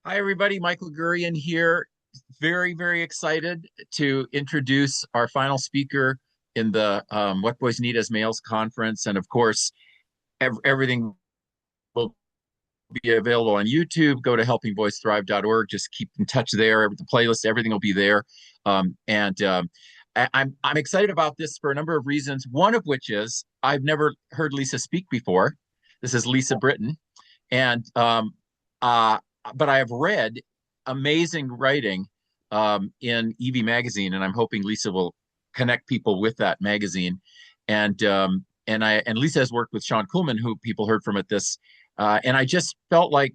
Hi, everybody. Michael Gurian here. Very, very excited to introduce our final speaker in the What Boys Need as Males conference. And of course, everything will be available on YouTube. Go to helpingboysthrive.org. Just keep in touch there. The playlist, everything will be there. I'm excited about this for a number of reasons. One of which is I've never heard Lisa speak before. This is Lisa Britton. And uh, but I have read amazing writing in EV magazine, and I'm hoping Lisa will connect people with that magazine. And Lisa has worked with Sean Kuhlman, who people heard from at this, and I just felt like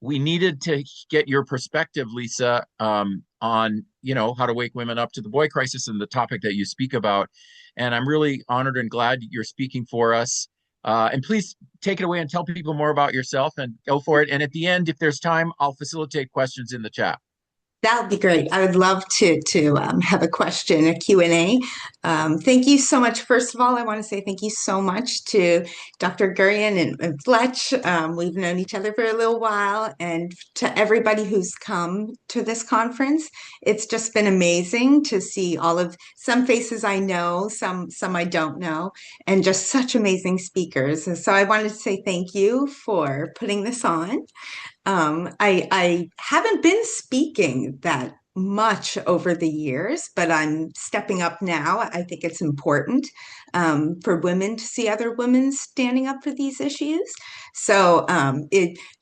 we needed to get your perspective, Lisa, on how to wake women up to the boy crisis and the topic that you speak about. And I'm really honored and glad you're speaking for us. And please take it away and tell people more about yourself and go for it. And at the end, if there's time, I'll facilitate questions in the chat. That would be great. I would love to have a question, a Q&A. Thank you so much. First of all, I want to say thank you so much to Dr. Gurian and Fletch. We've known each other for a little while, and to everybody who's come to this conference. It's just been amazing to see all of some faces I know, some I don't know, and just such amazing speakers. And so I wanted to say thank you for putting this on. I haven't been speaking that much over the years, but I'm stepping up now. I think it's important for women to see other women standing up for these issues. So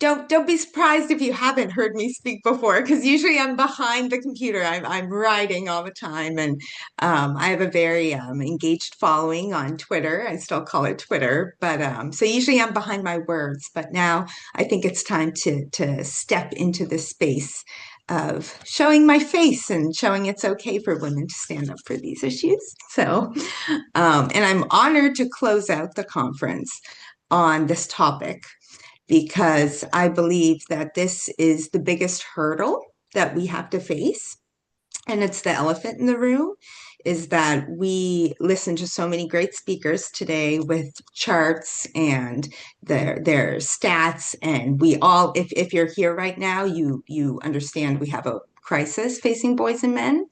don't be surprised if you haven't heard me speak before, because usually I'm behind the computer. I'm writing all the time, and I have a very engaged following on Twitter. I still call it Twitter, but so usually I'm behind my words. But now I think it's time to step into this space of showing my face and showing it's okay for women to stand up for these issues. So, and I'm honored to close out the conference on this topic because I believe that this is the biggest hurdle that we have to face. And it's the elephant in the room is that we listen to so many great speakers today with charts and their stats. And we all, if you're here right now, you understand we have a crisis facing boys and men.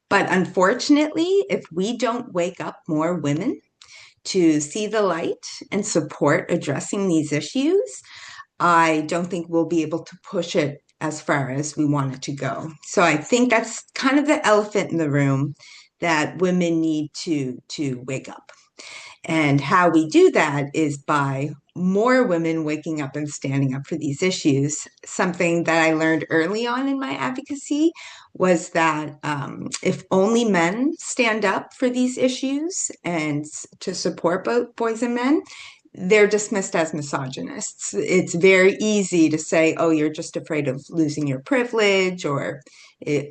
But unfortunately, if we don't wake up more women to see the light and support addressing these issues, I don't think we'll be able to push it as far as we want it to go. So I think that's kind of the elephant in the room that women need to wake up. And how we do that is by more women waking up and standing up for these issues. Something that I learned early on in my advocacy was that if only men stand up for these issues and to support both boys and men, they're dismissed as misogynists. It's very easy to say, oh, you're just afraid of losing your privilege or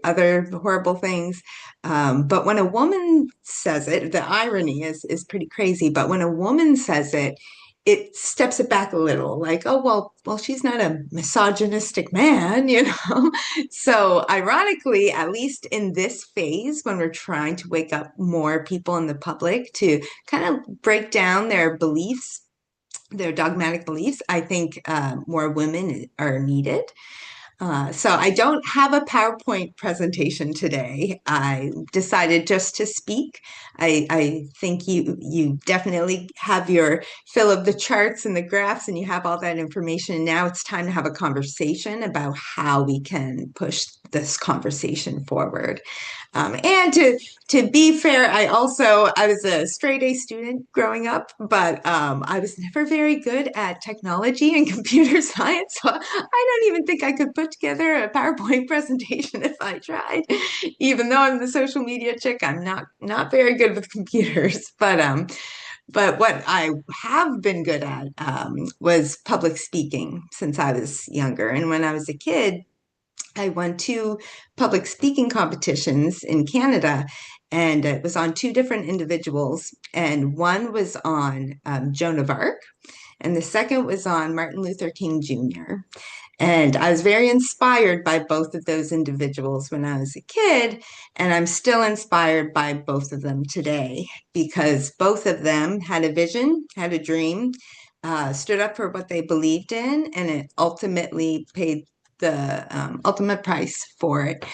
other horrible things. But when a woman says it, the irony is pretty crazy. But when a woman says it, it steps it back a little, like, oh, well, she's not a misogynistic man, you know? So ironically, at least in this phase, when we're trying to wake up more people in the public to kind of break down their beliefs, their dogmatic beliefs, I think more women are needed. So I don't have a PowerPoint presentation today. I decided just to speak. I think you definitely have your fill of the charts and the graphs, and you have all that information. Now it's time to have a conversation about how we can push this conversation forward. And to be fair, I was a straight A student growing up, but I was never very good at technology and computer science. So I don't even think I could put together a PowerPoint presentation if I tried. Even though I'm the social media chick, I'm not very good with computers. But what I have been good at was public speaking since I was younger. And when I was a kid, I won two public speaking competitions in Canada, and it was on two different individuals. And one was on Joan of Arc, and the second was on Martin Luther King Jr. And I was very inspired by both of those individuals when I was a kid, and I'm still inspired by both of them today because both of them had a vision, had a dream, stood up for what they believed in, and it ultimately paid the ultimate price for it.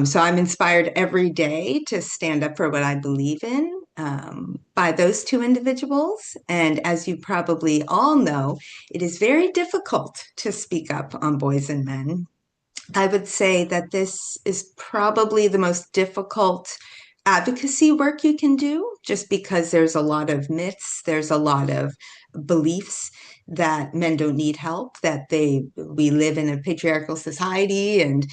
So I'm inspired every day to stand up for what I believe in by those two individuals. And as you probably all know, it is very difficult to speak up on boys and men. I would say that this is probably the most difficult advocacy work you can do, just because there's a lot of myths, there's a lot of beliefs that men don't need help, that we live in a patriarchal society, and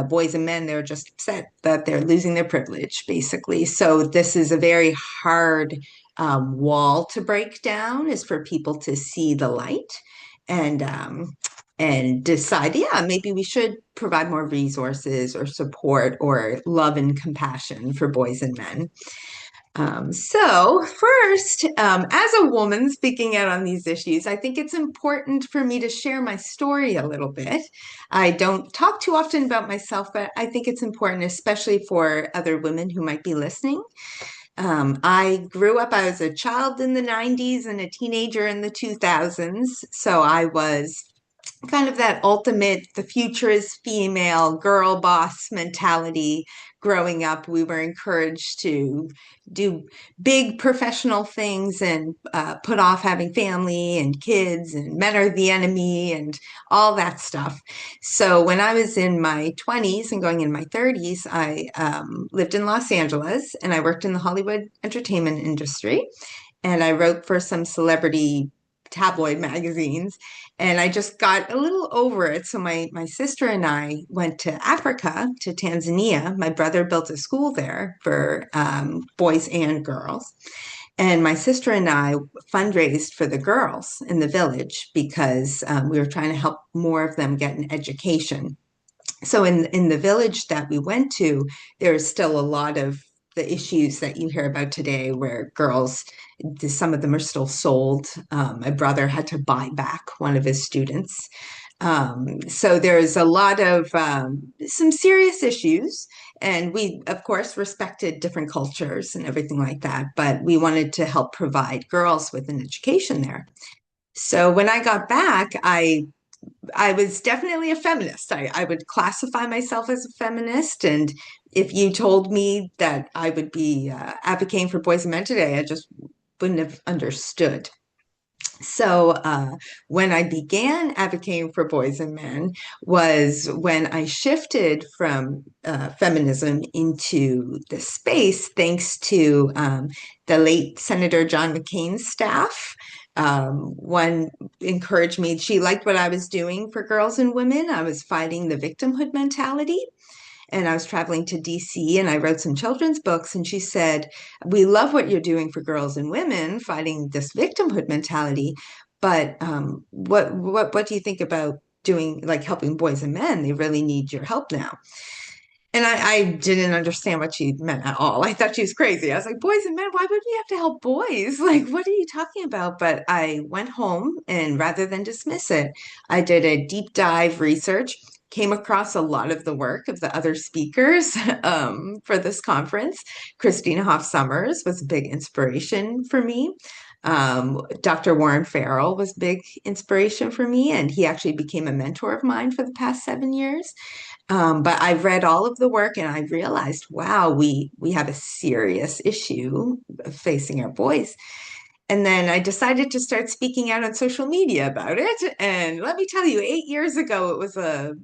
boys and men, they're just upset that they're losing their privilege, basically. So this is a very hard wall to break down, is for people to see the light and decide, yeah, maybe we should provide more resources or support or love and compassion for boys and men. So first, as a woman speaking out on these issues, I think it's important for me to share my story a little bit. I don't talk too often about myself, but I think it's important, especially for other women who might be listening. I grew up, I was a child in the 90s and a teenager in the 2000s. So I was kind of that ultimate, the future is female, girl boss mentality. Growing up, we were encouraged to do big professional things and put off having family and kids, and men are the enemy and all that stuff. So when I was in my 20s and going in my 30s, I lived in Los Angeles and I worked in the Hollywood entertainment industry, and I wrote for some celebrity tabloid magazines, and I just got a little over it. So my sister and I went to Africa, to Tanzania. My brother built a school there for boys and girls. And my sister and I fundraised for the girls in the village because we were trying to help more of them get an education. So in the village that we went to, there's still a lot of the issues that you hear about today, where girls, some of them are still sold. My brother had to buy back one of his students. So there's a lot of some serious issues, and we, of course, respected different cultures and everything like that, but we wanted to help provide girls with an education there. So when I got back, I was definitely a feminist. I would classify myself as a feminist. And if you told me that I would be advocating for boys and men today, I just wouldn't have understood. So when I began advocating for boys and men was when I shifted from feminism into the space, thanks to the late Senator John McCain's staff. One encouraged me. She liked what I was doing for girls and women. I was fighting the victimhood mentality, and I was traveling to DC, and I wrote some children's books. And she said, "We love what you're doing for girls and women, fighting this victimhood mentality. But what do you think about doing, like, helping boys and men? They really need your help now." And I didn't understand what she meant at all. I thought she was crazy. I was like, boys and men, why would we have to help boys? Like, what are you talking about? But I went home, and rather than dismiss it, I did a deep dive research, came across a lot of the work of the other speakers for this conference. Christina Hoff Sommers was a big inspiration for me. Dr. Warren Farrell was big inspiration for me, and he actually became a mentor of mine for the past 7 years. But I read all of the work and I realized, wow, we have a serious issue facing our boys. And then I decided to start speaking out on social media about it. And let me tell you, 8 years ago, it was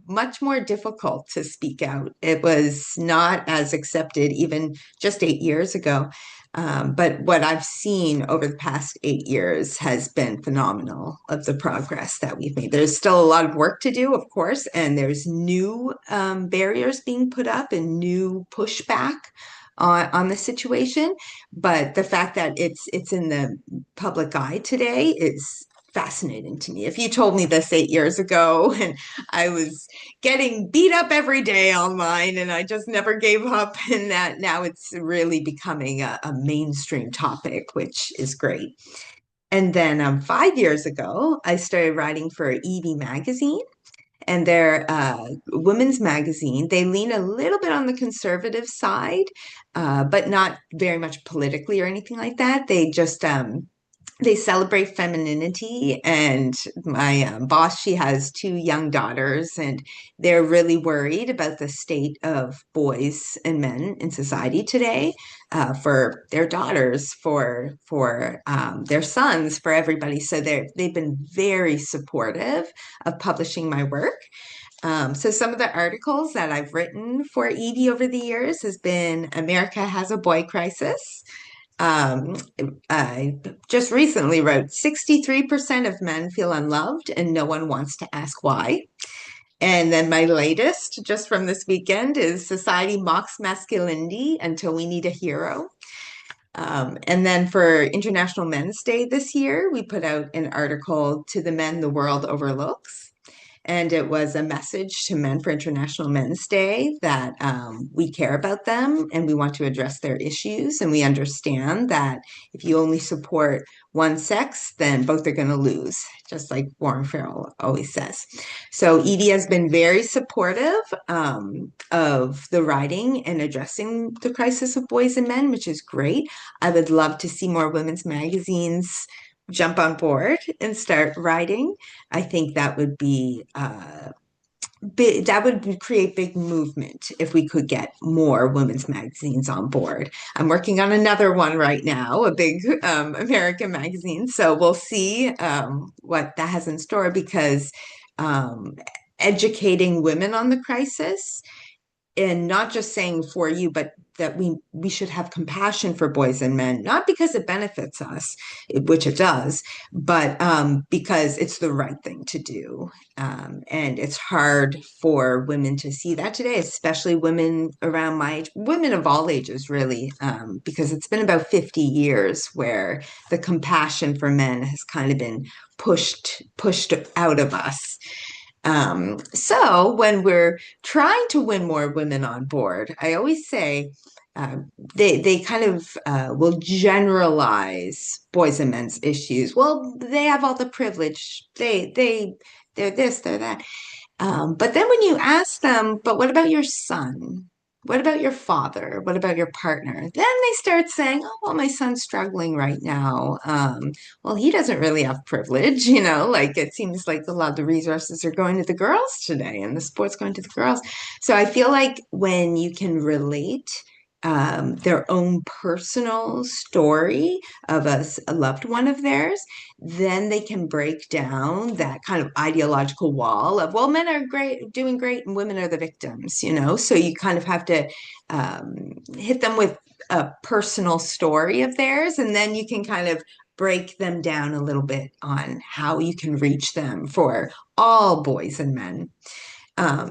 much more difficult to speak out. It was not as accepted even just 8 years ago. But what I've seen over the past 8 years has been phenomenal, of the progress that we've made. There's still a lot of work to do, of course, and there's new barriers being put up and new pushback on the situation. But the fact that it's in the public eye today is fascinating to me. If you told me this 8 years ago, and I was getting beat up every day online and I just never gave up, and that now it's really becoming a mainstream topic, which is great. And then 5 years ago, I started writing for Evie magazine, and they're women's magazine. They lean a little bit on the conservative side, but not very much politically or anything like that. They just they celebrate femininity, and my boss, she has two young daughters, and they're really worried about the state of boys and men in society today, for their daughters, for their sons, for everybody. So they've been very supportive of publishing my work. So some of the articles that I've written for Edie over the years has been America Has a Boy Crisis. um, I just recently wrote 63% of men feel unloved and no one wants to ask why. And then my latest, just from this weekend, is Society Mocks Masculinity Until We Need a Hero. And then for International Men's Day this year, we put out an article, To the Men the World Overlooks. And it was a message to men for International Men's Day that we care about them and we want to address their issues. And we understand that if you only support one sex, then both are going to lose, just like Warren Farrell always says. So Edie has been very supportive of the writing and addressing the crisis of boys and men, which is great. I would love to see more women's magazines jump on board and start writing. I think that would be big, that would create big movement if we could get more women's magazines on board. I'm working on another one right now, a big American magazine. So we'll see what that has in store, because um, educating women on the crisis, and not just saying for you, but that we should have compassion for boys and men, not because it benefits us, which it does, but because it's the right thing to do. And it's hard for women to see that today, especially women around my age, women of all ages, really, because it's been about 50 years where the compassion for men has kind of been pushed out of us. So when we're trying to win more women on board, I always say uh, they kind of will generalize boys and men's issues. Well, they have all the privilege. They're this, they're that. But then when you ask them, but what about your son? What about your father? What about your partner? Then they start saying, oh, well, my son's struggling right now. Well, he doesn't really have privilege, like it seems like a lot of the resources are going to the girls today and the sport's going to the girls. So I feel like when you can relate their own personal story of a loved one of theirs, then they can break down that kind of ideological wall of, well, men are great, doing great, and women are the victims. So you kind of have to hit them with a personal story of theirs, and then you can kind of break them down a little bit on how you can reach them for all boys and men.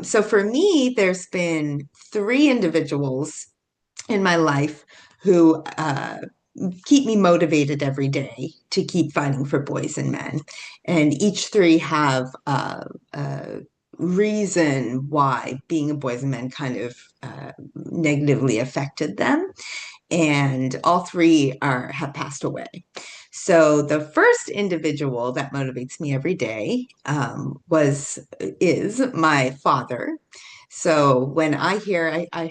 So for me, there's been three individuals in my life who keep me motivated every day to keep fighting for boys and men. And each three have a reason why being a boys and men kind of negatively affected them. And all three have passed away. So the first individual that motivates me every day is my father. So when I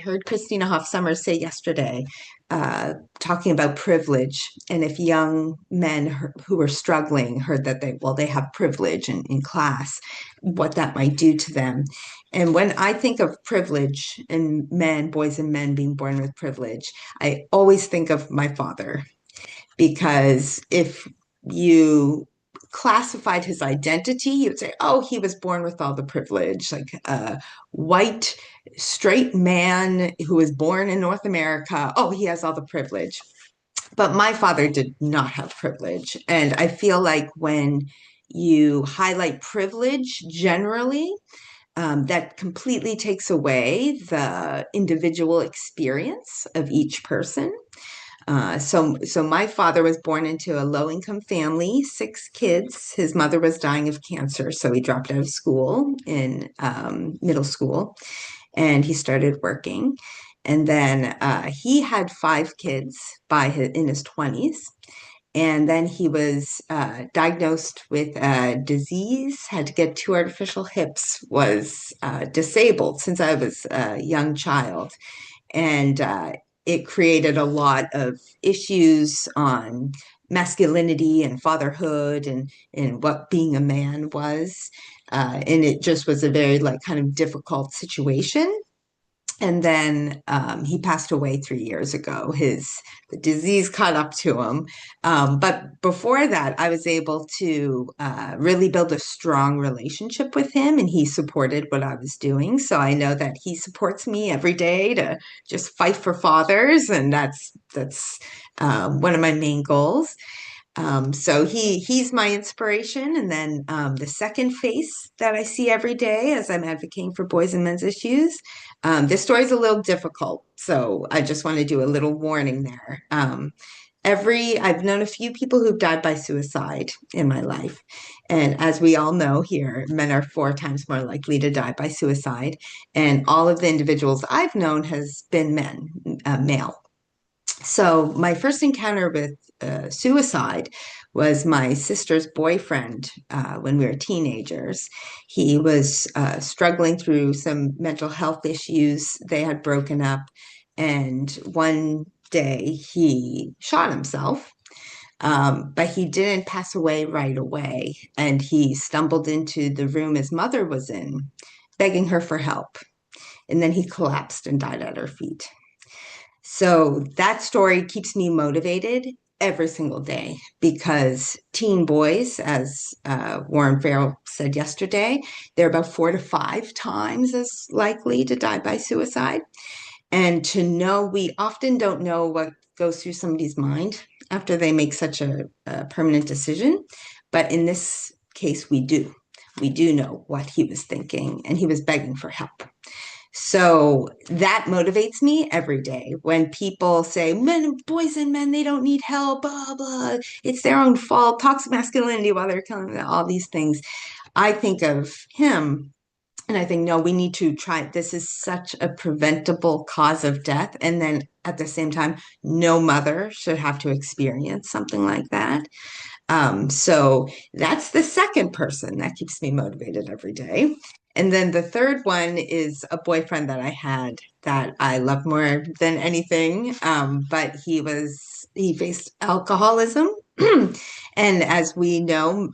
heard Christina Hoff Sommers say yesterday, talking about privilege, and if young men who are struggling heard that they have privilege in class, what that might do to them. And when I think of privilege and men, boys and men being born with privilege, I always think of my father, because if you classified his identity, you'd say, oh, he was born with all the privilege, like a white, straight man who was born in North America. Oh, he has all the privilege. But my father did not have privilege. And I feel like when you highlight privilege generally, that completely takes away the individual experience of each person. So my father was born into a low-income family, six kids. His mother was dying of cancer, so he dropped out of school in middle school, and he started working. And then he had five kids in his 20s. And then he was diagnosed with a disease, had to get two artificial hips, was disabled since I was a young child. And it created a lot of issues on masculinity and fatherhood and what being a man was. And it just was a very like kind of difficult situation. And then he passed away 3 years ago. The disease caught up to him. But before that, I was able to really build a strong relationship with him, and he supported what I was doing. So I know that he supports me every day to just fight for fathers, and that's one of my main goals. So he's my inspiration. And then the second face that I see every day as I'm advocating for boys and men's issues. This story is a little difficult, so I just want to do a little warning there. I've known a few people who've died by suicide in my life, and as we all know here, men are 4 times more likely to die by suicide. And all of the individuals I've known has been male. So my first encounter with suicide was my sister's boyfriend when we were teenagers. He was struggling through some mental health issues. They had broken up, and one day he shot himself. But he didn't pass away right away, and he stumbled into the room his mother was in, begging her for help. And then he collapsed and died at her feet. So that story keeps me motivated every single day because teen boys, as Warren Farrell said yesterday, they're about 4 to 5 times as likely to die by suicide. And to know, we often don't know what goes through somebody's mind after they make such a permanent decision. But in this case, we do. We do know what he was thinking, and he was begging for help. So that motivates me every day when people say, men, boys and men, they don't need help, blah, blah. It's their own fault, toxic masculinity while they're telling me all these things. I think of him and I think, no, we need to try. This is such a preventable cause of death. And then at the same time, no mother should have to experience something like that. So that's the second person that keeps me motivated every day. And then the third one is a boyfriend that I had that I love more than anything. But he faced alcoholism. And as we know,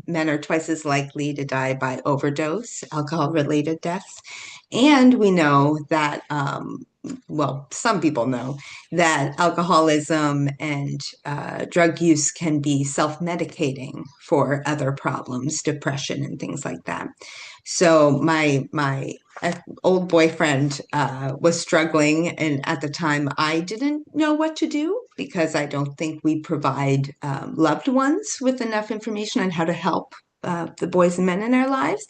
men are twice as likely to die by overdose, alcohol related deaths. And we know that, well, some people know that alcoholism and drug use can be self-medicating for other problems, depression and things like that. So my old boyfriend was struggling, and at the time I didn't know what to do because I don't think we provide loved ones with enough information on how to help the boys and men in our lives.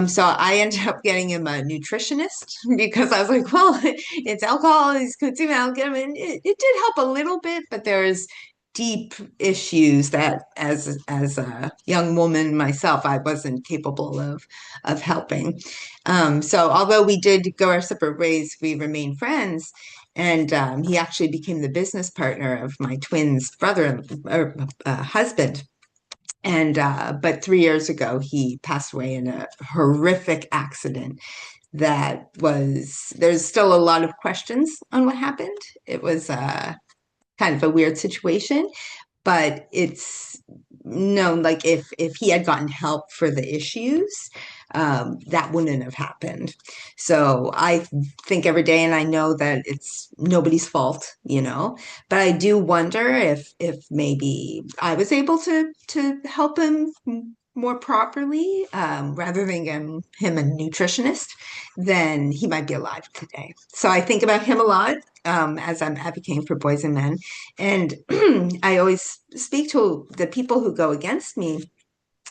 So I ended up getting him a nutritionist because I was like, well, it's alcohol, he's consuming alcohol. And it did help a little bit, but there's deep issues that as a young woman myself, I wasn't capable of helping. So although we did go our separate ways, we remained friends. And he actually became the business partner of my twins' brother or husband. And but 3 years ago, he passed away in a horrific accident that was, there's still a lot of questions on what happened. It was kind of a weird situation, but it's known like if he had gotten help for the issues, that wouldn't have happened. So I think every day, and I know that it's nobody's fault, but I do wonder if maybe I was able to help him more properly, rather than getting him a nutritionist, then he might be alive today. So I think about him a lot as I'm advocating for boys and men. And I always speak to the people who go against me.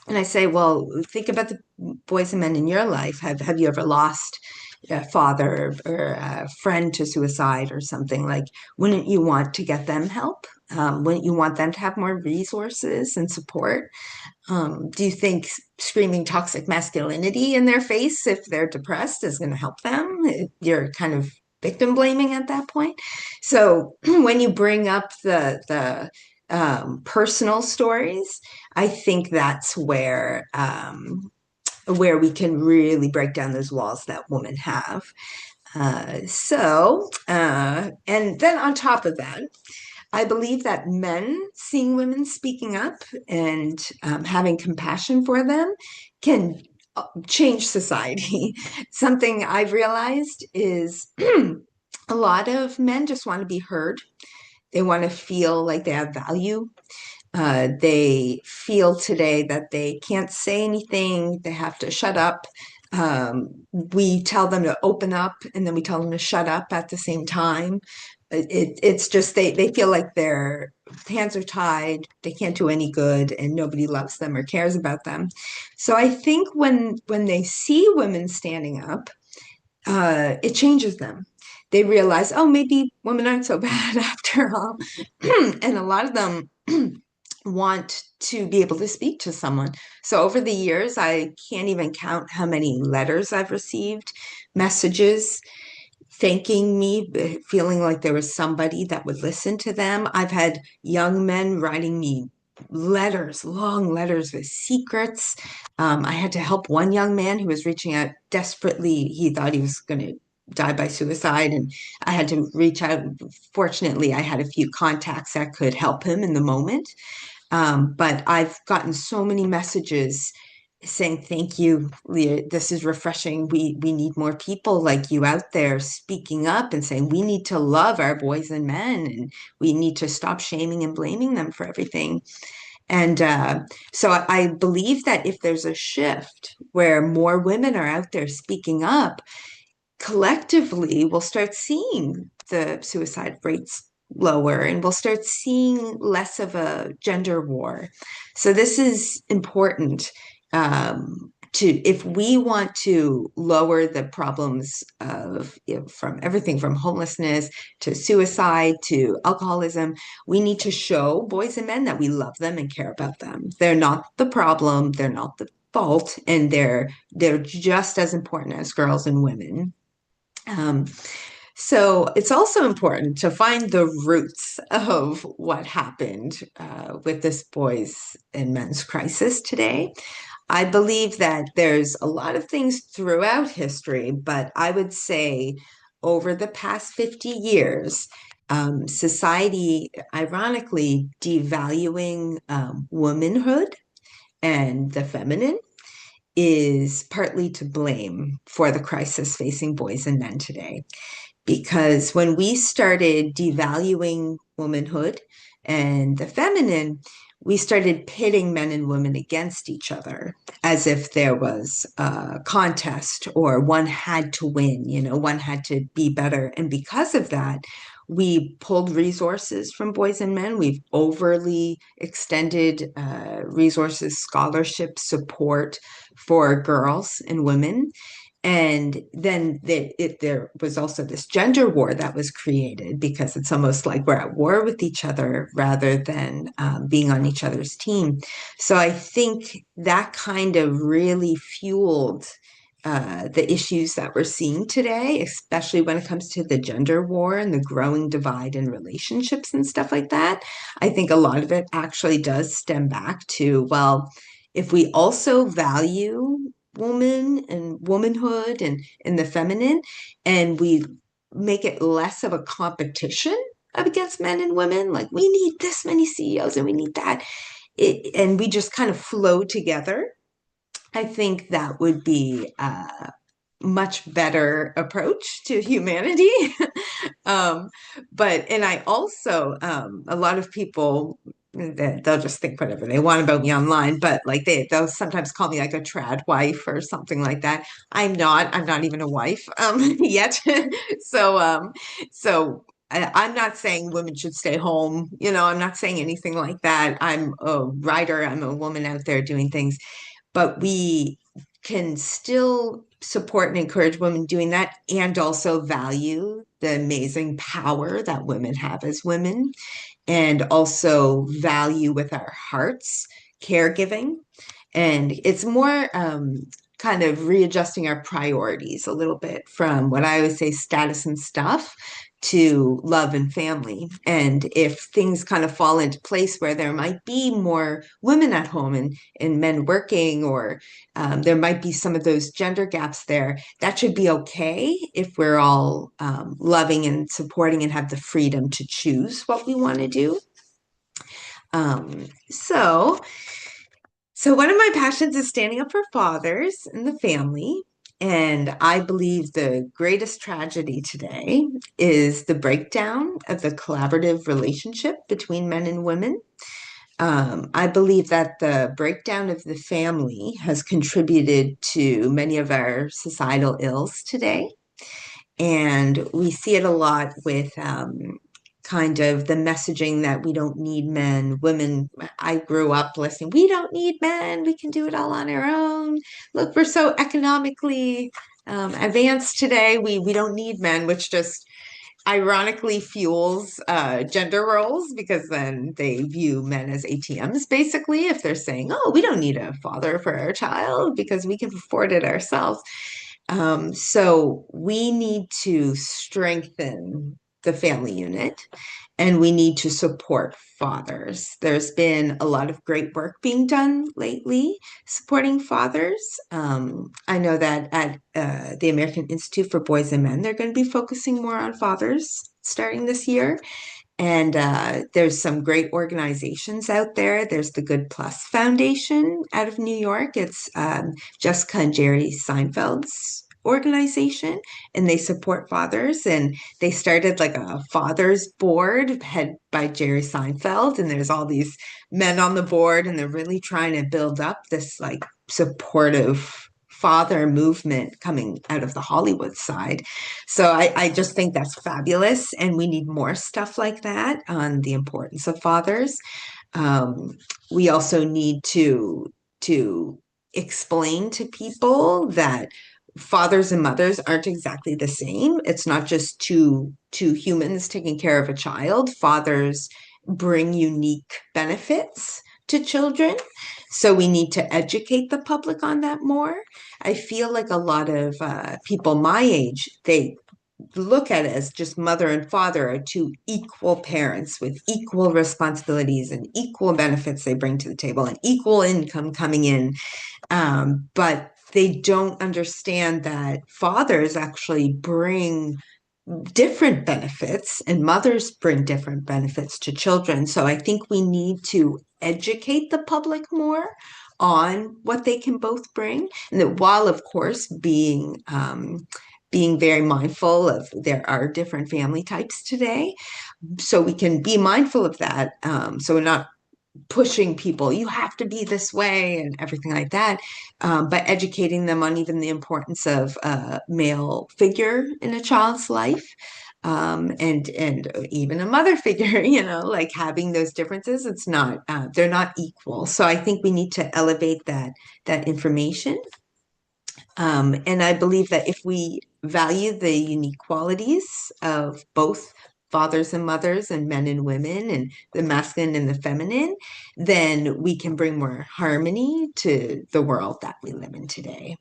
And I say, well, think about the boys and men in your life. Have you ever lost a father or a friend to suicide or something? Like, wouldn't you want to get them help? Wouldn't you want them to have more resources and support? Do you think screaming toxic masculinity in their face if they're depressed is going to help them? You're kind of victim blaming at that point. So when you bring up the personal stories, I think that's where we can really break down those walls that women have. And then on top of that, I believe that men seeing women speaking up and having compassion for them can change society. Something I've realized is a lot of men just want to be heard. They want to feel like they have value. They feel today that they can't say anything, they have to shut up. We tell them to open up and then we tell them to shut up at the same time. It's just they feel like their hands are tied, they can't do any good, and nobody loves them or cares about them. So I think when they see women standing up, it changes them. They realize, oh, maybe women aren't so bad after all. And a lot of them want to be able to speak to someone. So over the years, I can't even count how many letters I've received, messages thanking me, feeling like there was somebody that would listen to them. I've had young men writing me letters, long letters with secrets. I had to help one young man who was reaching out desperately. He thought he was going to die by suicide, and I had to reach out. Fortunately, I had a few contacts that could help him in the moment. But I've gotten so many messages saying, thank you, Leah. This is refreshing. We need more people like you out there speaking up and saying we need to love our boys and men, and we need to stop shaming and blaming them for everything. And so I believe that if there's a shift where more women are out there speaking up, collectively we'll start seeing the suicide rates lower and we'll start seeing less of a gender war. So this is important to if we want to lower the problems of from everything from homelessness to suicide to alcoholism, we need to show boys and men that we love them and care about them. They're not the problem, they're not the fault, and they're just as important as girls and women. um, so it's also important to find the roots of what happened with this boys and men's crisis today. I believe that there's a lot of things throughout history, but I would say over the past 50 years, society, ironically, devaluing womanhood and the feminine is partly to blame for the crisis facing boys and men today, because when we started devaluing womanhood and the feminine, we started pitting men and women against each other as if there was a contest or one had to win, one had to be better. And because of that, we pulled resources from boys and men. We've overly extended resources, scholarship support for girls and women. And then there was also this gender war that was created because it's almost like we're at war with each other rather than being on each other's team. So I think that kind of really fueled the issues that we're seeing today, especially when it comes to the gender war and the growing divide in relationships and stuff like that. I think a lot of it actually does stem back to, well, if we also value woman and womanhood and the feminine, and we make it less of a competition against men and women, like we need this many CEOs and we need that, and we just kind of flow together. I think that would be a much better approach to humanity. um, and I also, a lot of people, they'll just think whatever they want about me online, but like they'll sometimes call me like a trad wife or something like that. I'm not even a wife yet. so, I'm not saying women should stay home. I'm not saying anything like that. I'm a writer. I'm a woman out there doing things, but we can still support and encourage women doing that and also value the amazing power that women have as women, and also value with our hearts caregiving. And it's more kind of readjusting our priorities a little bit from what I always say status and stuff to love and family. And if things kind of fall into place where there might be more women at home and men working, or there might be some of those gender gaps there, that should be okay if we're all loving and supporting and have the freedom to choose what we want to do. Um, so, so one of my passions is standing up for fathers and the family. And I believe the greatest tragedy today is the breakdown of the collaborative relationship between men and women. I believe that the breakdown of the family has contributed to many of our societal ills today. And we see it a lot with kind of the messaging that we don't need men. Women, I grew up listening, we don't need men, we can do it all on our own. Look, we're so economically advanced today, we don't need men, which just ironically fuels gender roles, because then they view men as ATMs, basically, if they're saying, oh, we don't need a father for our child because we can afford it ourselves. So we need to strengthen the family unit, and we need to support fathers. There's been a lot of great work being done lately supporting fathers. I know that at the American Institute for Boys and Men, they're going to be focusing more on fathers starting this year. And there's some great organizations out there. There's the Good Plus Foundation out of New York. It's Jessica and Jerry Seinfeld's organization, and they support fathers. And they started like a fathers board head by Jerry Seinfeld. And there's all these men on the board, and they're really trying to build up this like supportive father movement coming out of the Hollywood side. So I just think that's fabulous. And we need more stuff like that on the importance of fathers. Um, we also need to explain to people that fathers and mothers aren't exactly the same. It's not just two humans taking care of a child. Fathers bring unique benefits to children. So we need to educate the public on that more. I feel like a lot of people my age, they look at it as just mother and father are two equal parents with equal responsibilities and equal benefits they bring to the table and equal income coming in. But they don't understand that fathers actually bring different benefits and mothers bring different benefits to children. So I think we need to educate the public more on what they can both bring. And that while, of course, being very mindful of there are different family types today. So we can be mindful of that. So we're not pushing people, you have to be this way and everything like that, but educating them on even the importance of a male figure in a child's life, and even a mother figure, like having those differences. It's not they're not equal. So I think we need to elevate that information. And I believe that if we value the unique qualities of both fathers and mothers and men and women and the masculine and the feminine, then we can bring more harmony to the world that we live in today.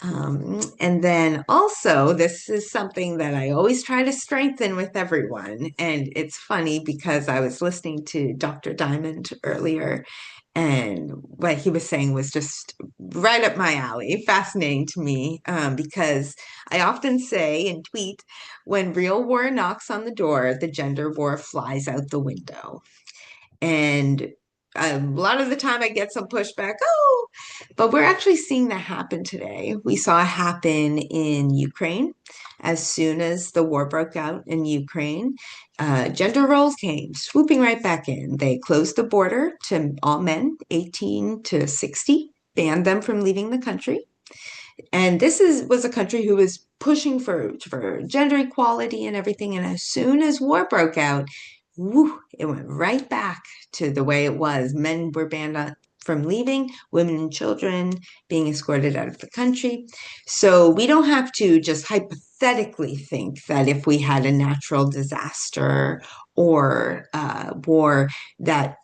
And then also, this is something that I always try to strengthen with everyone. And it's funny because I was listening to Dr. Diamond earlier, and what he was saying was just right up my alley, fascinating to me, because I often say and tweet, when real war knocks on the door, the gender war flies out the window. And a lot of the time I get some pushback, oh, but we're actually seeing that happen today. We saw it happen in Ukraine as soon as the war broke out in Ukraine. Gender roles came swooping right back in. They closed the border to all men 18 to 60, banned them from leaving the country. And this was a country who was pushing for gender equality and everything. And as soon as war broke out, woo, it went right back to the way it was. Men were banned from leaving, women and children being escorted out of the country. So we don't have to just hypothetically think that if we had a natural disaster or war, that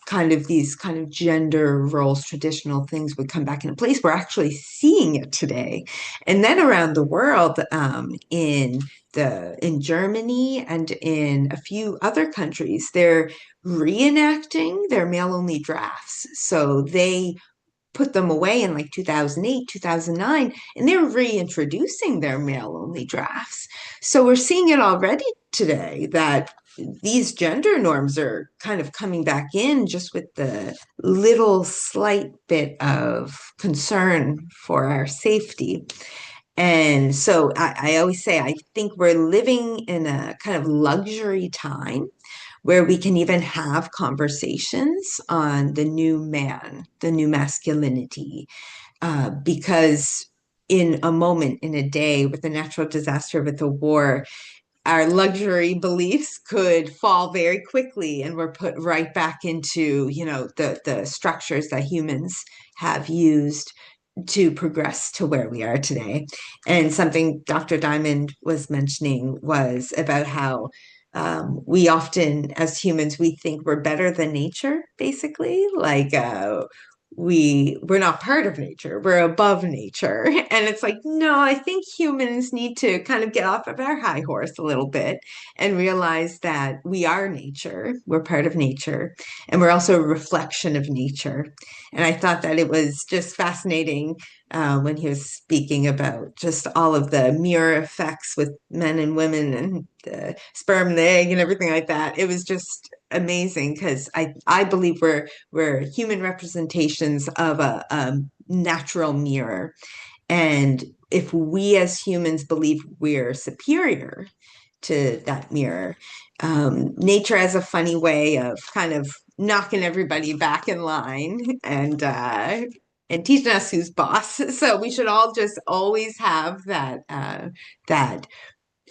these kind of gender roles, traditional things would come back into place. We're actually seeing it today. And then around the world, in the in Germany and in a few other countries, they're reenacting their male-only drafts. So they put them away in like 2008, 2009, and they're reintroducing their male only drafts. So we're seeing it already today that these gender norms are kind of coming back in just with the little slight bit of concern for our safety. And so I always say, I think we're living in a kind of luxury time where we can even have conversations on the new man, the new masculinity, because in a moment, in a day, with a natural disaster, with a war, our luxury beliefs could fall very quickly, and we're put right back into, the structures that humans have used to progress to where we are today. And something Dr. Diamond was mentioning was about how we often, as humans, we think we're better than nature, basically. Like we're not part of nature, we're above nature. And it's like, no, I think humans need to kind of get off of our high horse a little bit and realize that we are nature, we're part of nature, and we're also a reflection of nature. And I thought that it was just fascinating when he was speaking about just all of the mirror effects with men and women and the sperm and the egg and everything like that. It was just amazing because I believe we're human representations of a natural mirror. And if we as humans believe we're superior to that mirror, nature has a funny way of kind of knocking everybody back in line and teaching us who's boss. So we should all just always have that uh,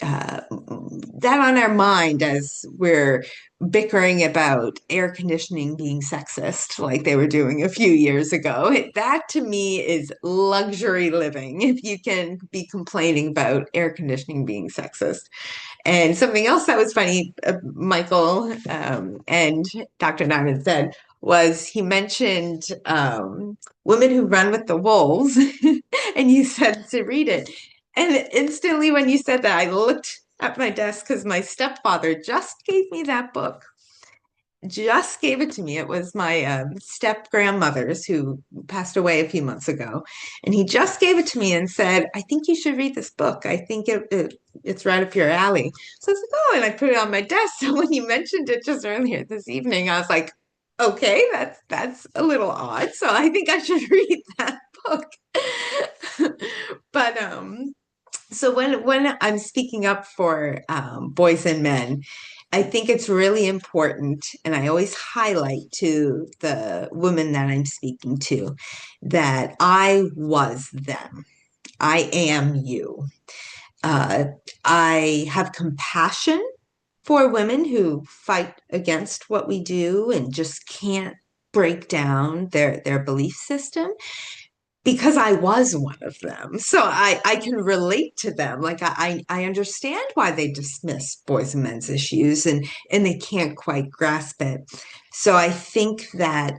that on our mind as we're bickering about air conditioning being sexist, like they were doing a few years ago. That to me is luxury living if you can be complaining about air conditioning being sexist. And something else that was funny, Michael and Dr. Nyman said, was he mentioned Women Who Run with the Wolves, and you said to read it. And instantly, when you said that, I looked at my desk because my stepfather just gave me that book, just gave it to me. It was my step grandmother's who passed away a few months ago. And he just gave it to me and said, I think you should read this book. I think it's right up your alley. So I was like, oh, and I put it on my desk. So when you mentioned it just earlier this evening, I was like, okay, that's a little odd. So I think I should read that book. But so when I'm speaking up for boys and men, I think it's really important, and I always highlight to the women that I'm speaking to that I was them. I am you. Uh, I have compassion for women who fight against what we do and just can't break down their belief system because I was one of them. So I can relate to them. Like I understand why they dismiss boys and men's issues and they can't quite grasp it. So I think that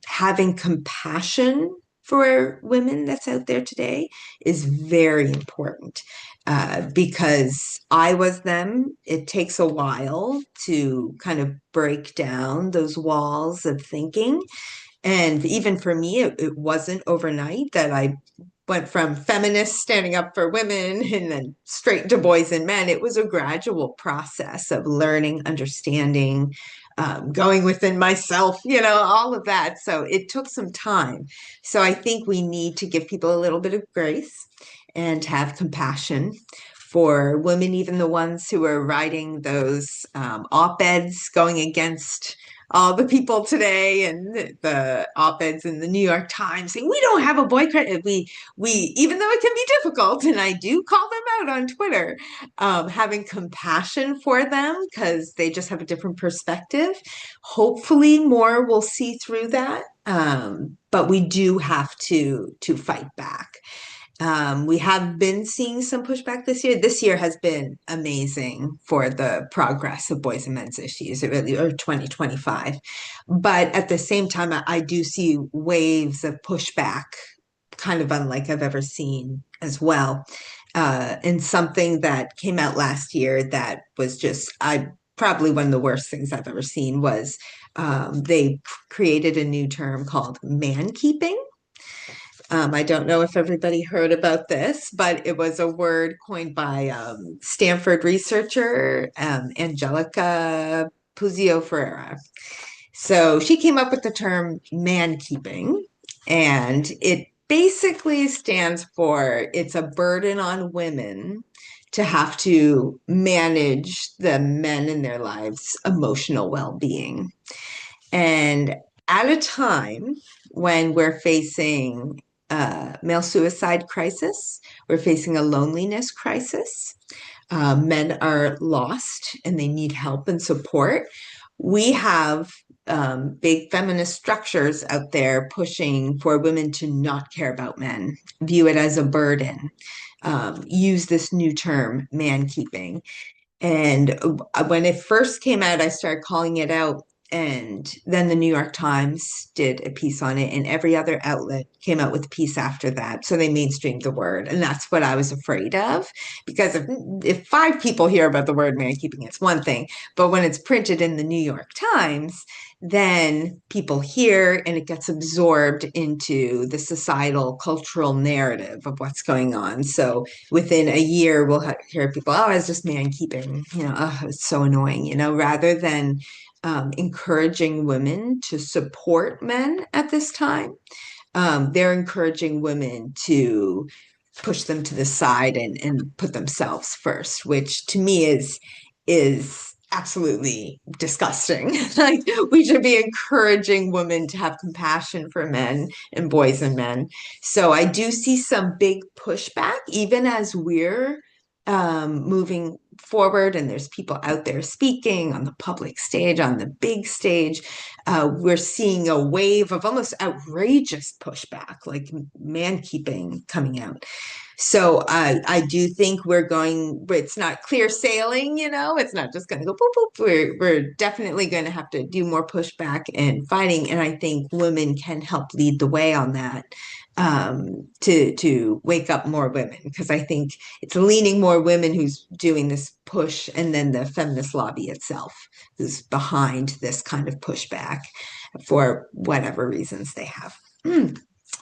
having compassion for women that's out there today is very important because I was them. It takes a while to kind of break down those walls of thinking. And even for me, it wasn't overnight that I went from feminists standing up for women and then straight to boys and men. It was a gradual process of learning, understanding, going within myself, all of that. So it took some time. So I think we need to give people a little bit of grace and have compassion for women, even the ones who are writing those op-eds going against all the people today and the op-eds in the New York Times saying we don't have a boycott. We even though it can be difficult, and I do call them out on Twitter, having compassion for them because they just have a different perspective. Hopefully, more will see through that, but we do have to fight back. We have been seeing some pushback this year. This year has been amazing for the progress of boys and men's issues, it really, or 2025. But at the same time, I do see waves of pushback, kind of unlike I've ever seen as well. And something that came out last year that was just, I probably one of the worst things I've ever seen was they created a new term called man keeping. I don't know if everybody heard about this, but it was a word coined by Stanford researcher Angelica Puzio Ferreira. So she came up with the term man keeping, and it basically stands for it's a burden on women to have to manage the men in their lives' emotional well being. And at a time when we're facing a male suicide crisis, we're facing a loneliness crisis, men are lost and they need help and support. We have big feminist structures out there pushing for women to not care about men, view it as a burden, use this new term, man keeping. And when it first came out, I started calling it out. And then the New York Times did a piece on it, and every other outlet came out with a piece after that. So they mainstreamed the word. And that's what I was afraid of. Because if five people hear about the word man keeping, it's one thing. But when it's printed in the New York Times, then people hear and it gets absorbed into the societal cultural narrative of what's going on. So within a year, we'll hear people, oh, it's just man keeping, oh, it's so annoying, rather than encouraging women to support men at this time. They're encouraging women to push them to the side and put themselves first, which to me is absolutely disgusting. Like we should be encouraging women to have compassion for men and boys and men. So I do see some big pushback, even as we're moving forward and there's people out there speaking on the public stage, on the big stage. We're seeing a wave of almost outrageous pushback, like man keeping coming out. So I do think it's not clear sailing, it's not just going to go boop, boop. We're definitely going to have to do more pushback and fighting. And I think women can help lead the way on that to wake up more women, because I think it's leaning more women who's doing this push, and then the feminist lobby itself who's behind this kind of pushback for whatever reasons they have.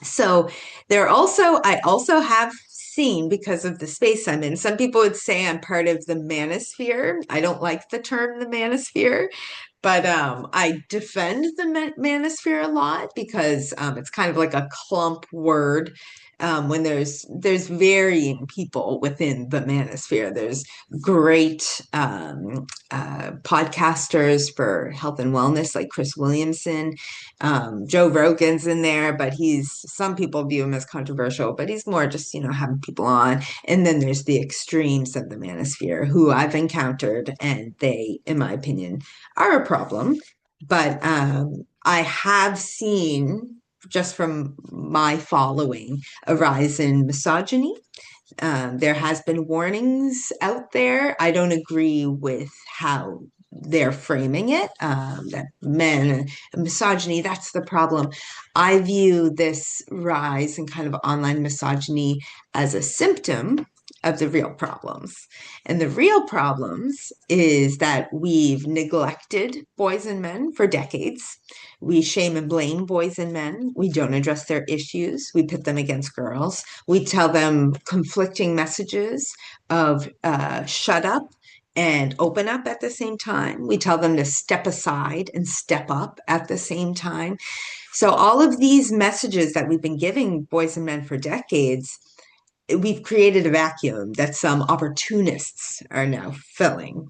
So I also have seen, because of the space I'm in, some people would say I'm part of the manosphere. I don't like the term the manosphere, but I defend the manosphere a lot because it's kind of like a clump word. When there's varying people within the manosphere. There's great podcasters for health and wellness like Chris Williamson. Joe Rogan's in there, but some people view him as controversial, but he's more just, having people on. And then there's the extremes of the manosphere who I've encountered, and they, in my opinion, are a problem. But I have seen, just from my following, a rise in misogyny. There has been warnings out there. I don't agree with how they're framing it, that men, misogyny, that's the problem. I view this rise in kind of online misogyny as a symptom of the real problems. And the real problems is that we've neglected boys and men for decades. We shame and blame boys and men. We don't address their issues. We pit them against girls. We tell them conflicting messages of shut up and open up at the same time. We tell them to step aside and step up at the same time. So all of these messages that we've been giving boys and men for decades, we've created a vacuum that some opportunists are now filling.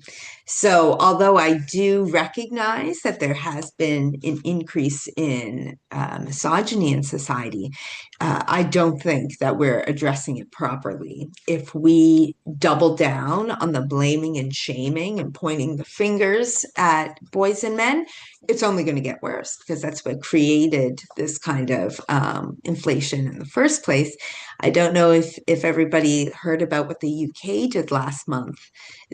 So, although I do recognize that there has been an increase in misogyny in society, I don't think that we're addressing it properly. If we double down on the blaming and shaming and pointing the fingers at boys and men, it's only going to get worse, because that's what created this kind of inflation in the first place. I don't know if everybody heard about what the UK did last month.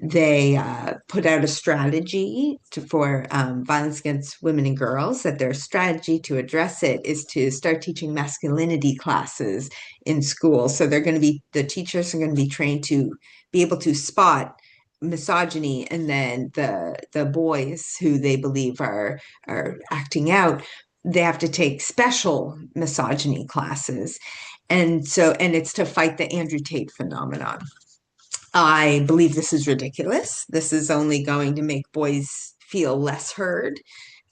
They put put out a strategy for violence against women and girls, that their strategy to address it is to start teaching masculinity classes in school. So the teachers are going to be trained to be able to spot misogyny, and then the boys who they believe are acting out, they have to take special misogyny classes. And it's to fight the Andrew Tate phenomenon. I believe this is ridiculous. This is only going to make boys feel less heard,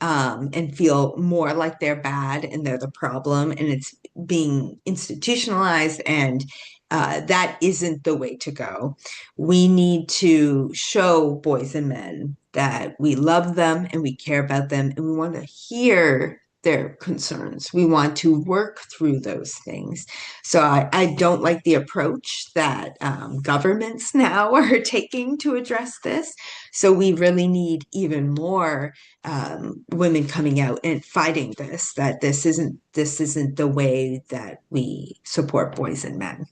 and feel more like they're bad and they're the problem, and it's being institutionalized. And that isn't the way to go. We need to show boys and men that we love them and we care about them and we want to hear their concerns. We want to work through those things. So I don't like the approach that governments now are taking to address this. So we really need even more women coming out and fighting this, that this isn't the way that we support boys and men.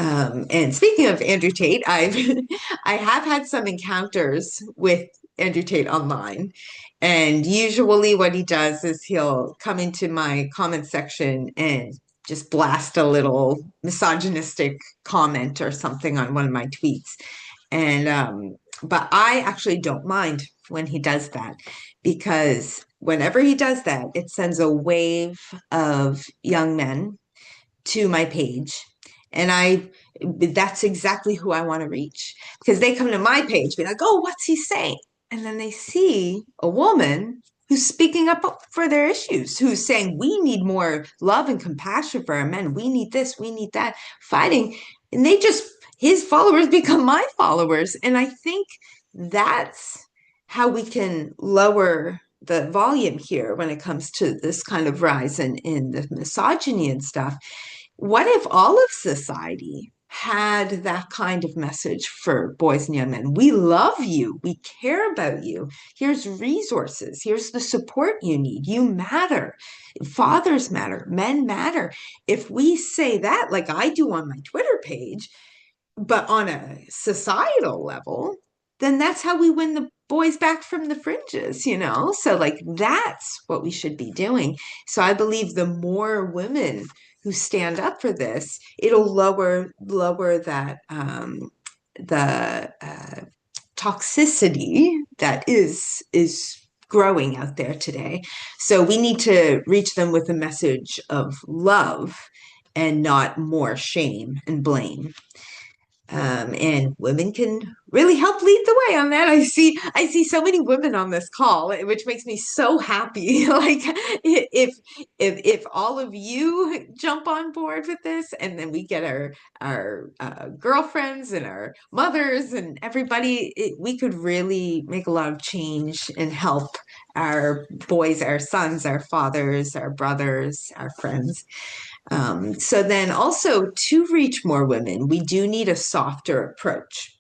And speaking of Andrew Tate, I have had some encounters with Andrew Tate online. And usually what he does is he'll come into my comment section and just blast a little misogynistic comment or something on one of my tweets. And but I actually don't mind when he does that, because whenever he does that, it sends a wave of young men to my page. And that's exactly who I want to reach, because they come to my page, be like, oh, what's he saying? And then they see a woman who's speaking up for their issues, who's saying, we need more love and compassion for our men. We need this, we need that, fighting. And his followers become my followers. And I think that's how we can lower the volume here when it comes to this kind of rise in the misogyny and stuff. What if all of society had that kind of message for boys and young men? We love you. We care about you. Here's resources. Here's the support you need. You matter. Fathers matter. Men matter. If we say that, like I do on my Twitter page, but on a societal level, then that's how we win the boys back from the fringes. So, like, that's what we should be doing. So, I believe the more women who stand up for this, it'll lower that the toxicity that is growing out there today. So, we need to reach them with a message of love and not more shame and blame. And women can really help lead the way on that. I see so many women on this call, which makes me so happy. Like if all of you jump on board with this, and then we get our girlfriends and our mothers and everybody, we could really make a lot of change and help our boys, our sons, our fathers, our brothers, our friends. So then also, to reach more women, we do need a softer approach.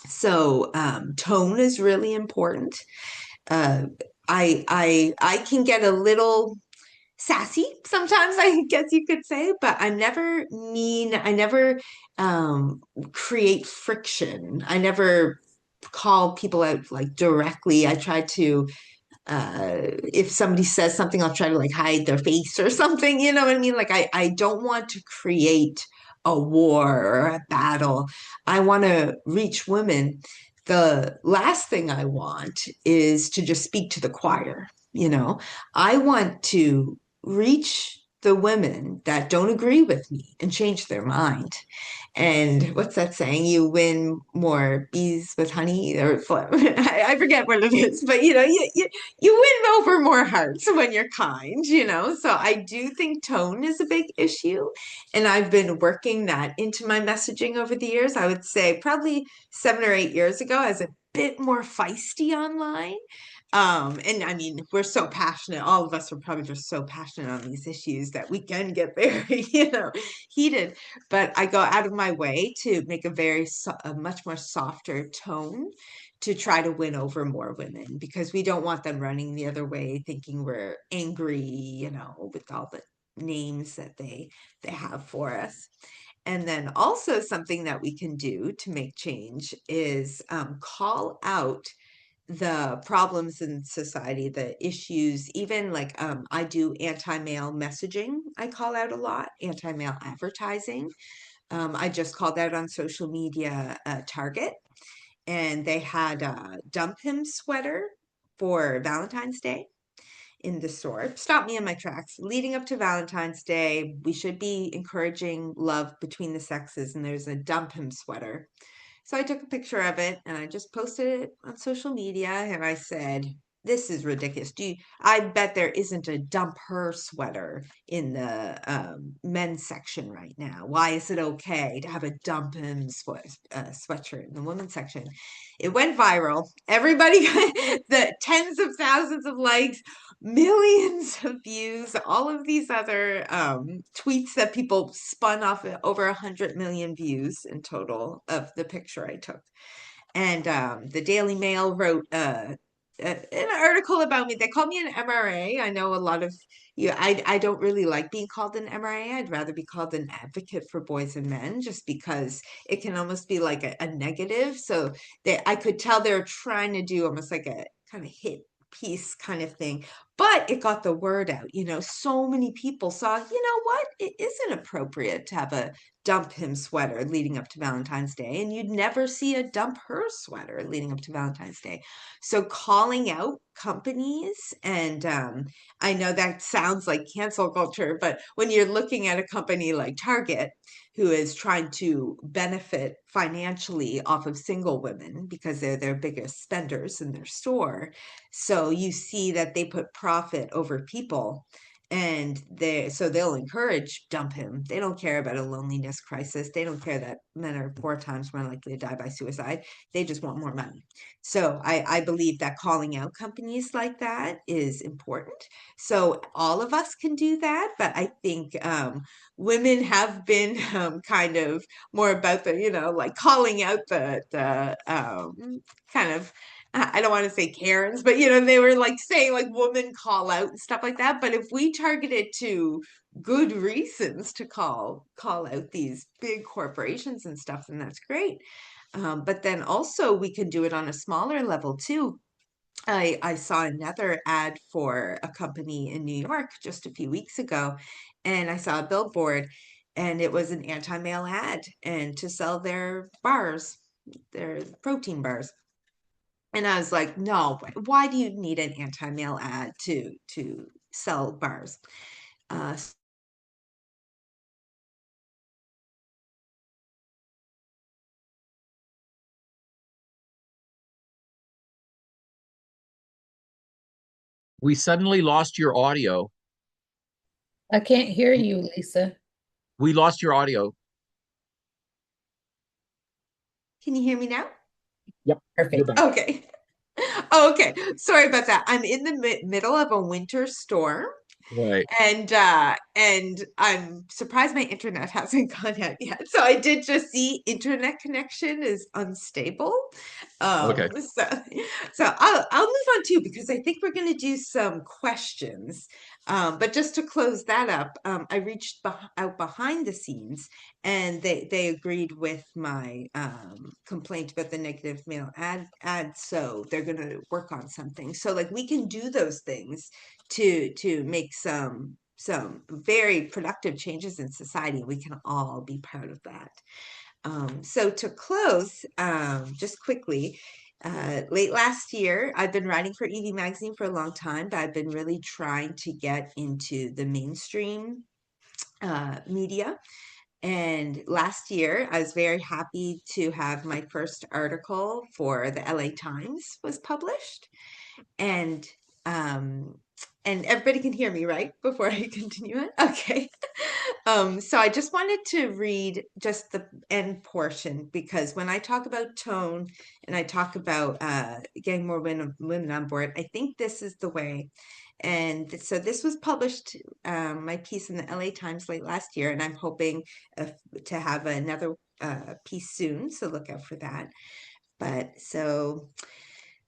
So tone is really important. Uh, I can get a little sassy sometimes, I guess you could say, but I'm never mean. I never create friction. I never call people out like directly. I try to if somebody says something, I'll try to like hide their face or something, you know what I mean? Like I don't want to create a war or a battle. I want to reach women. The last thing I want is to just speak to the choir. I want to reach the women that don't agree with me and change their mind. And what's that saying? You win more bees with honey, or I forget what it is, but you win over more hearts when you're kind. So I do think tone is a big issue. And I've been working that into my messaging over the years. I would say probably 7 or 8 years ago, I was a bit more feisty online. And I mean, we're so passionate. All of us are probably just so passionate on these issues that we can get very, heated. But I go out of my way to make a much more softer tone to try to win over more women, because we don't want them running the other way, thinking we're angry, with all the names that they have for us. And then also something that we can do to make change is call out the problems in society, the issues, even like I do anti-male messaging. I call out a lot, anti-male advertising. I just called out on social media Target, and they had a dump him sweater for Valentine's Day in the store. Stopped me in my tracks. Leading up to Valentine's Day, we should be encouraging love between the sexes, and there's a dump him sweater. So I took a picture of it and I just posted it on social media, and I said, "This is ridiculous. I bet there isn't a dump her sweater in the men's section right now. Why is it okay to have a dump him sweatshirt in the women's section?" It went viral. Everybody got the tens of thousands of likes, millions of views, all of these other tweets that people spun off, over 100 million views in total of the picture I took. And the Daily Mail wrote an article about me. They called me an MRA. I know a lot of you. I don't really like being called an MRA. I'd rather be called an advocate for boys and men, just because it can almost be like a negative. So I could tell they're trying to do almost like a kind of hit piece kind of thing, but it got the word out. So many people saw, what? It isn't appropriate to have a dump him sweater leading up to Valentine's Day, and you'd never see a dump her sweater leading up to Valentine's Day. So calling out companies, and I know that sounds like cancel culture, but when you're looking at a company like Target, who is trying to benefit financially off of single women because they're their biggest spenders in their store, so you see that they put profit over people, and they'll encourage dump him. They don't care about a loneliness crisis. They don't care that men are 4 times more likely to die by suicide. They just want more money. So I believe that calling out companies like that is important. So all of us can do that, but I think women have been kind of more about the, like calling out the kind of, I don't want to say Karens, but they were like saying like woman call out and stuff like that. But if we target it to good reasons to call out these big corporations and stuff, then that's great. But then also we can do it on a smaller level too. I saw another ad for a company in New York just a few weeks ago, and I saw a billboard, and it was an anti-male ad, and to sell their bars, their protein bars. And I was like, no, why do you need an anti-male ad to sell bars? Uh, We suddenly lost your audio. I can't hear you, Lisa. We lost your audio. can you hear me now? Yep, you're Perfect. back. Okay. Okay. Sorry about that. I'm in the middle of a winter storm, Right. and I'm surprised my internet hasn't gone out yet. So I did just see internet connection is unstable. Okay. So I'll move on too, because I think we're going to do some questions. But just to close that up, I reached out behind the scenes, and they agreed with my complaint about the negative male ads. So they're going to work on something. So like we can do those things to make some very productive changes in society. We can all be part of that. So to close, just quickly, late last year, I've been writing for EV Magazine for a long time, but I've been really trying to get into the mainstream media. And last year, I was very happy to have my first article for the LA Times was published. And um and everybody can hear me, right? Before I continue it. Okay. So I just wanted to read just the end portion, because when I talk about tone and I talk about getting more women on board, I think this is the way. And so this was published, my piece in the LA Times late last year, and I'm hoping to have another piece soon. So look out for that. But so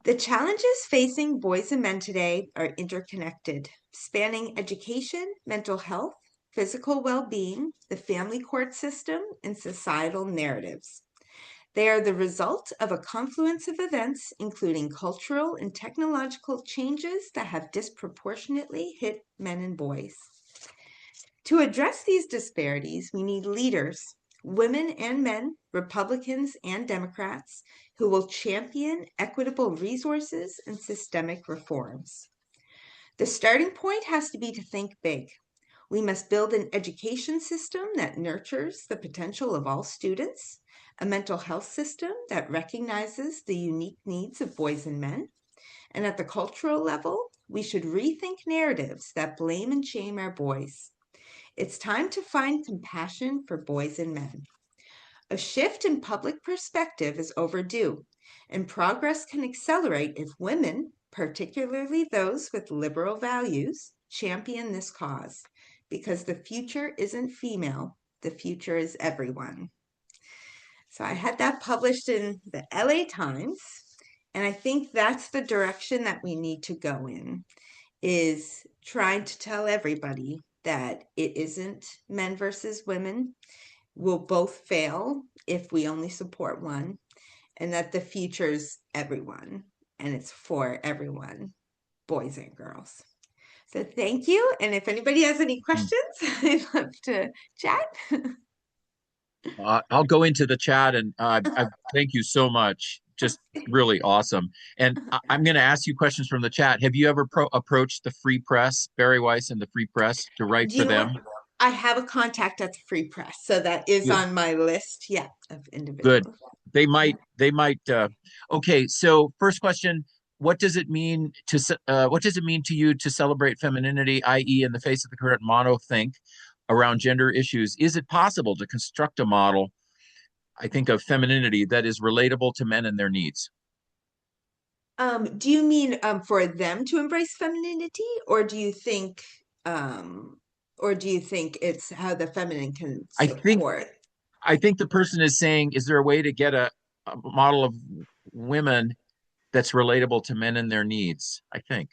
the challenges facing boys and men today are interconnected, spanning education, mental health, physical well-being, the family court system, and societal narratives. They are the result of a confluence of events, including cultural and technological changes that have disproportionately hit men and boys. To address these disparities, we need leaders, women and men, Republicans and Democrats, who will champion equitable resources and systemic reforms. The starting point has to be to think big. We must build an education system that nurtures the potential of all students, a mental health system that recognizes the unique needs of boys and men, and at the cultural level, we should rethink narratives that blame and shame our boys. It's time to find compassion for boys and men. A shift in public perspective is overdue, and progress can accelerate if women, particularly those with liberal values, champion this cause, because the future isn't female, the future is everyone. So I had that published in the LA Times, and I think that's the direction that we need to go in, is trying to tell everybody that it isn't men versus women. We'll both fail if we only support one, and that the future's everyone and it's for everyone, boys and girls. So thank you. And if anybody has any Mm. questions, I'd love to chat. I'll go into the chat and I thank you so much. Just really awesome. And I'm going to ask you questions from the chat. Have you ever approached the Free Press, Barry Weiss and the Free Press, to write Do for you know what? them? I have a contact at the Free Press, so that is Good. on my list, yeah, of Good. individuals. They might. Okay. So first question: What does it mean what does it mean to you to celebrate femininity, i.e., in the face of the current monothink around gender issues? Is it possible to construct a model, I think, of femininity that is relatable to men and their needs? Do you mean for them to embrace femininity, um, or do you think it's how the feminine can I think support? I think the person is saying, is there a way to get a model of women that's relatable to men and their needs? I think.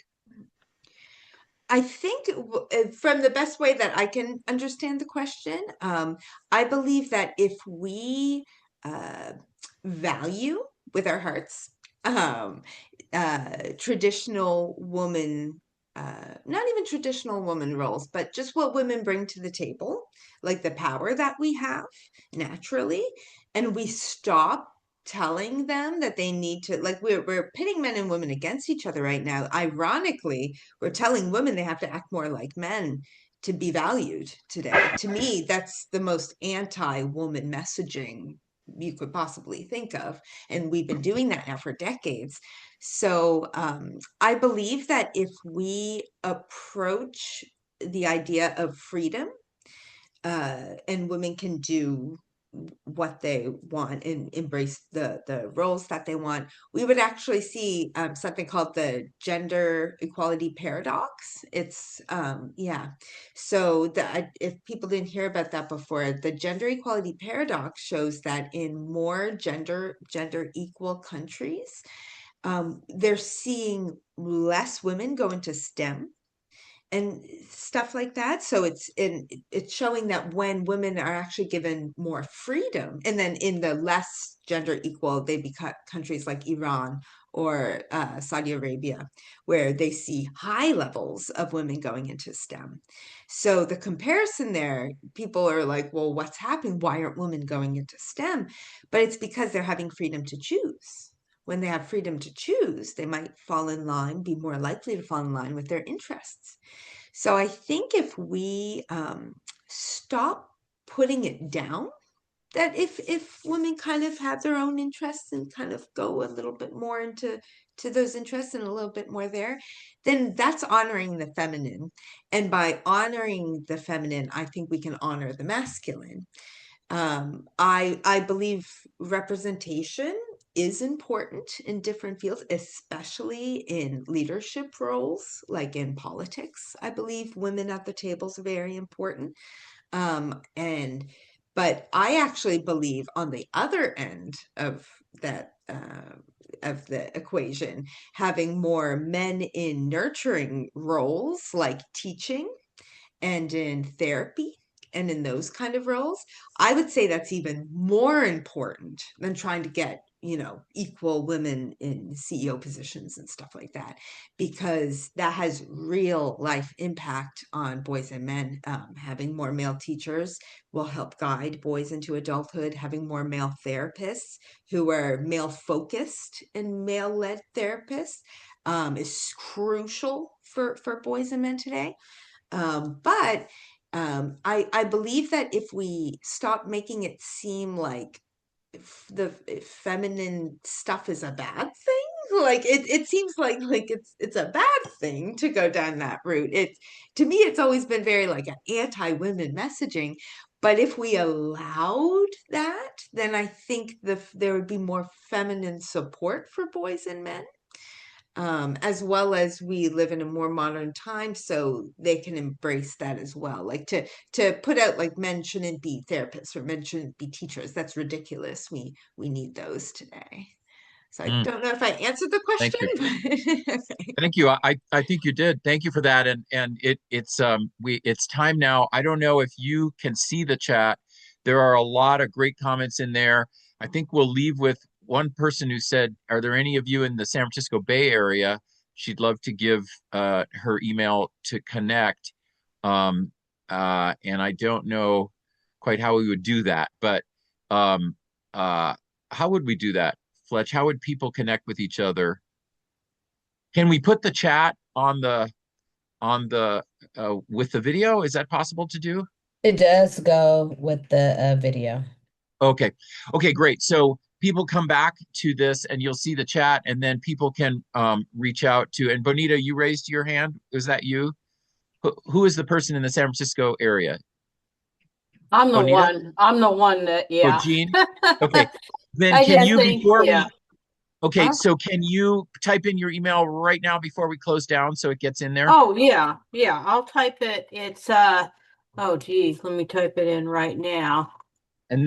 I think from the best way that I can understand the question, I believe that if we uh, value with our hearts um, traditional woman, not even traditional woman roles, but just what women bring to the table, like the power that we have naturally, and we stop telling them that they need to, like we're pitting men and women against each other right now. Ironically, we're telling women they have to act more like men to be valued today. To me, that's the most anti-woman messaging you could possibly think of. And we've been doing that now for decades. So I believe that if we approach the idea of freedom, and women can do what they want and embrace the roles that they want, we would actually see something called the gender equality paradox. It's yeah. So if people didn't hear about that before, the gender equality paradox shows that in more gender equal countries, they're seeing less women go into STEM and stuff like that. So it's showing that when women are actually given more freedom, and then in the less gender equal, they become countries like Iran or Saudi Arabia, where they see high levels of women going into STEM. So the comparison there, people are like, well, what's happening? Why aren't women going into STEM? But it's because they're having freedom to choose. When they have freedom to choose, they might fall in line, be more likely to fall in line with their interests. So I think if we stop putting it down, that if women kind of have their own interests and kind of go a little bit more into those interests and a little bit more there, then that's honoring the feminine. And by honoring the feminine, I think we can honor the masculine. I believe representation is important in different fields, especially in leadership roles, like in politics. I believe women at the table is very important. And but I actually believe on the other end of that of the equation, having more men in nurturing roles like teaching and in therapy and in those kind of roles, I would say that's even more important than trying to get, equal women in CEO positions and stuff like that, because that has real life impact on boys and men. Having more male teachers will help guide boys into adulthood. Having more male therapists who are male focused and male led therapists is crucial for boys and men today. But I believe that if we stop making it seem like the feminine stuff is a bad thing, like it seems like it's a bad thing to go down that route. To me, it's always been very like an anti-women messaging. But if we allowed that, then I think there would be more feminine support for boys and men, as well as we live in a more modern time, so they can embrace that as well. Like to put out like men shouldn't be therapists or men shouldn't be teachers. That's ridiculous. We need those today. So I Mm, don't know if I answered the thank question, you. but Thank you. I think you did. Thank you for that. And it's time now. I don't know if you can see the chat. There are a lot of great comments in there. I think we'll leave with one person who said, "Are there any of you in the San Francisco Bay Area?" She'd love to give her email to connect. And I don't know quite how we would do that, but um, uh, how would we do that, Fletch? How would people connect with each other? Can we put the chat on the with the video? Is that possible to do? It does go with the video. Okay. Okay, great. So people come back to this and you'll see the chat and then people can reach out to, and Bonita, you raised your hand. Was that you? Who is the person in the San Francisco area? I'm the Bonita? one. I'm the one that, Oh, yeah. Jean? Okay. Then I can just you, think, before yeah. we, okay, Huh? so can you type in your email right now before we close down so it gets in there? Oh, yeah. Yeah. I'll type it. It's, oh, geez, let me type it in right now.